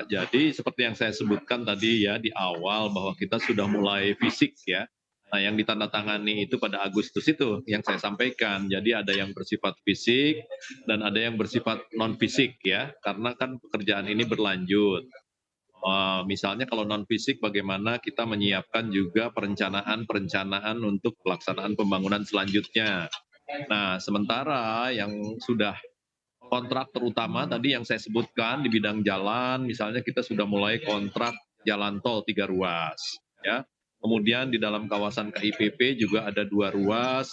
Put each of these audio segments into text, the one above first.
Jadi seperti yang saya sebutkan tadi ya di awal bahwa kita sudah mulai fisik ya. Nah, yang ditandatangani itu pada Agustus itu yang saya sampaikan. Jadi ada yang bersifat fisik dan ada yang bersifat non fisik ya. Karena kan pekerjaan ini berlanjut. Misalnya kalau non fisik bagaimana kita menyiapkan juga perencanaan-perencanaan untuk pelaksanaan pembangunan selanjutnya. Nah, sementara yang sudah kontrak terutama tadi yang saya sebutkan di bidang jalan, misalnya kita sudah mulai kontrak jalan tol 3 ruas, ya. Kemudian di dalam kawasan KIPP juga ada 2 ruas,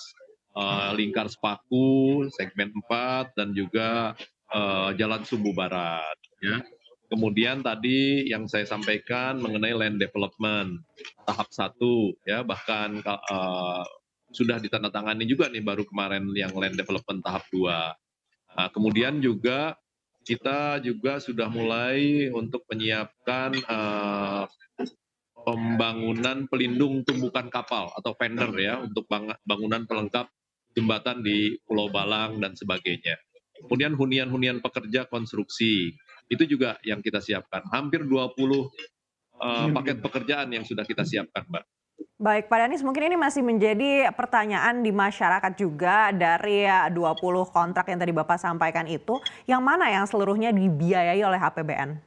Lingkar Sepaku segmen 4 dan juga, Jalan Sumbu Barat, ya. Kemudian tadi yang saya sampaikan mengenai land development tahap 1 ya, bahkan sudah ditandatangani juga nih baru kemarin yang land development tahap 2. Nah, kemudian juga kita juga sudah mulai untuk menyiapkan pembangunan pelindung tumbukan kapal atau vendor ya untuk bangunan pelengkap jembatan di Pulau Balang dan sebagainya. Kemudian hunian-hunian pekerja konstruksi itu juga yang kita siapkan. Hampir 20 paket pekerjaan yang sudah kita siapkan, Mbak. Baik, Pak Danis, mungkin ini masih menjadi pertanyaan di masyarakat juga dari 20 kontrak yang tadi Bapak sampaikan itu, yang mana yang seluruhnya dibiayai oleh APBN?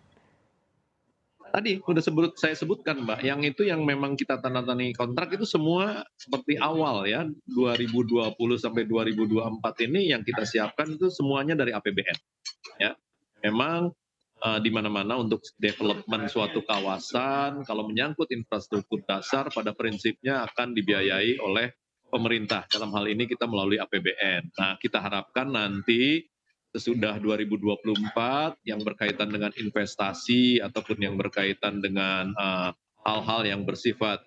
Tadi udah saya sebutkan, Mbak, yang itu yang memang kita tandatangani kontrak itu semua seperti awal ya, 2020 sampai 2024 ini yang kita siapkan itu semuanya dari APBN, ya. Memang, di mana-mana untuk development suatu kawasan, kalau menyangkut infrastruktur dasar pada prinsipnya akan dibiayai oleh pemerintah, dalam hal ini kita melalui APBN. Nah, kita harapkan nanti sesudah 2024 yang berkaitan dengan investasi ataupun yang berkaitan dengan hal-hal yang bersifat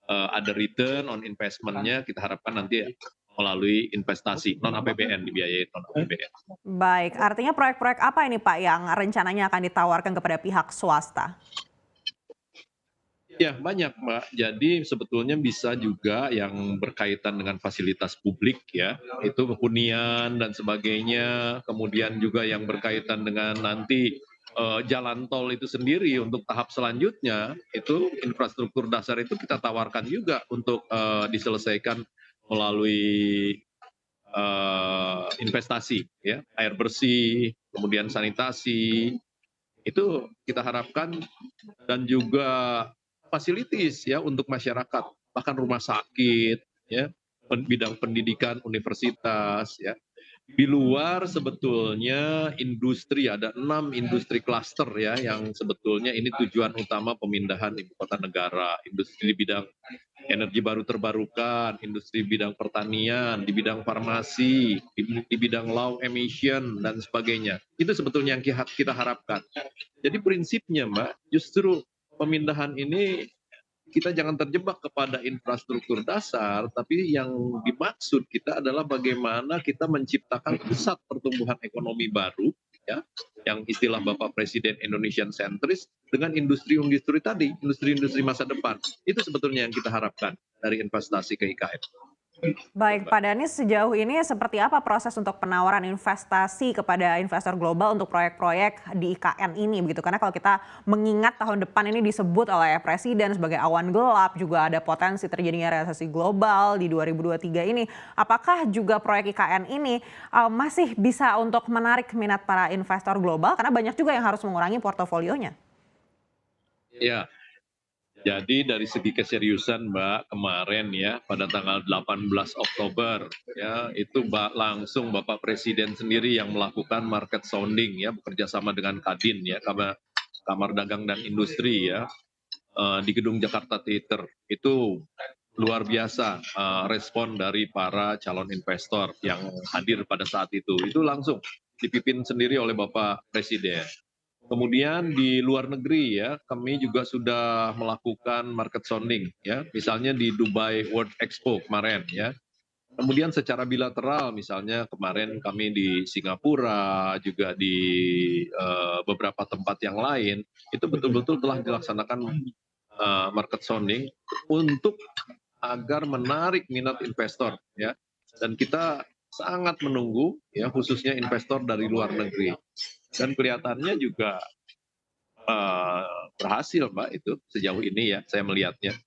ada return on investment-nya kita harapkan nanti melalui investasi non APBN dibiayai non APBN. Baik, artinya proyek-proyek apa ini Pak yang rencananya akan ditawarkan kepada pihak swasta? Ya banyak Mbak, jadi sebetulnya bisa juga yang berkaitan dengan fasilitas publik ya, itu hunian dan sebagainya, kemudian juga yang berkaitan dengan nanti jalan tol itu sendiri untuk tahap selanjutnya, itu infrastruktur dasar itu kita tawarkan juga untuk diselesaikan melalui investasi ya, air bersih, kemudian sanitasi, itu kita harapkan dan juga fasilitis ya untuk masyarakat, bahkan rumah sakit ya, bidang pendidikan universitas ya. Di luar sebetulnya industri, ada 6 industri klaster ya yang sebetulnya ini tujuan utama pemindahan ibu kota negara. Industri di bidang energi baru terbarukan, industri bidang pertanian, di bidang farmasi, di bidang low emission dan sebagainya. Itu sebetulnya yang kita harapkan. Jadi prinsipnya Mbak, justru pemindahan ini kita jangan terjebak kepada infrastruktur dasar, tapi yang dimaksud kita adalah bagaimana kita menciptakan pusat pertumbuhan ekonomi baru, ya, yang istilah Bapak Presiden Indonesian Centris dengan industri-industri tadi, industri-industri masa depan. Itu sebetulnya yang kita harapkan dari investasi ke IKN. Baik, Pak Danis, sejauh ini seperti apa proses untuk penawaran investasi kepada investor global untuk proyek-proyek di IKN ini begitu? Karena kalau kita mengingat tahun depan ini disebut oleh Presiden sebagai awan gelap, juga ada potensi terjadinya resesi global di 2023 ini. Apakah juga proyek IKN ini masih bisa untuk menarik minat para investor global? Karena banyak juga yang harus mengurangi portofolionya. Ya, jadi dari segi keseriusan Mbak, kemarin ya pada tanggal 18 Oktober ya itu langsung Bapak Presiden sendiri yang melakukan market sounding ya bekerja sama dengan Kadin ya Kamar Dagang dan Industri ya di Gedung Jakarta Theater. Itu luar biasa respon dari para calon investor yang hadir pada saat itu. Itu langsung dipimpin sendiri oleh Bapak Presiden. Kemudian di luar negeri ya, kami juga sudah melakukan market sounding ya, misalnya di Dubai World Expo kemarin ya. Kemudian secara bilateral misalnya kemarin kami di Singapura, juga di beberapa tempat yang lain, itu betul-betul telah dilaksanakan market sounding untuk agar menarik minat investor ya. Dan kita sangat menunggu ya khususnya investor dari luar negeri. Dan kelihatannya juga berhasil Mbak itu sejauh ini ya saya melihatnya.